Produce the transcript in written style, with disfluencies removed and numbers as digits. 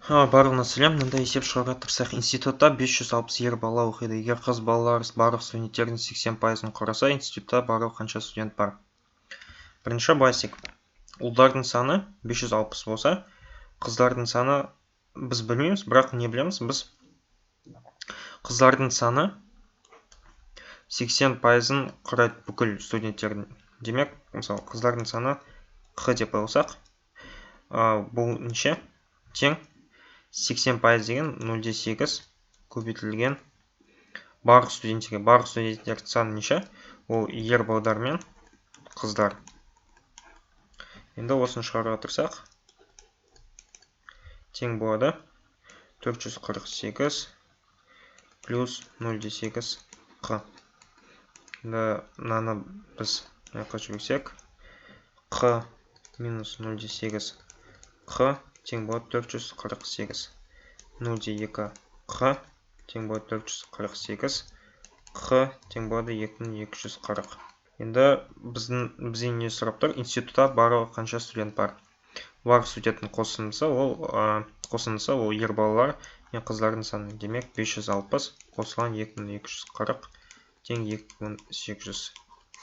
Барлығына сәлем. Мындай есеп шығаруға тырысақ. Институтта 560 ер бала оқиды. Егер қыз балалар барлық студенттердің 80%-ын құраса, институтта барлығы қанша студент бар? Бірінші былай істейік. Ұлдардың саны 560 болса, қыздардың саны біз білмейміз, бірақ не білеміз? Біз қыздардың саны 80%-ын құрайды бүкіл студенттердің. Демек, мысалы, қыздардың саны Q деп алсақ, бұл неше? Тең 80% деген 0,8 көбейтілген барлық студенттерге. Барлық студенттердің саны неше? Ол ер балдар мен қыздар. Енді осыны шығаруға тырысақ. Тең болады 448 плюс 0,8 Q. Енді мынаны біз мынақа жіберсек, Q минус 0,8 Q тең болады 448. 0,2 Q тең болады 448. Q тең болады 2240. Енді бізден не сұрап тұр? Институтта барлығы қанша студент бар? Барлық студенттің қосындысы ол ер балалар мен қыздардың саны. Демек 560 қосылған 2240 тең 2800.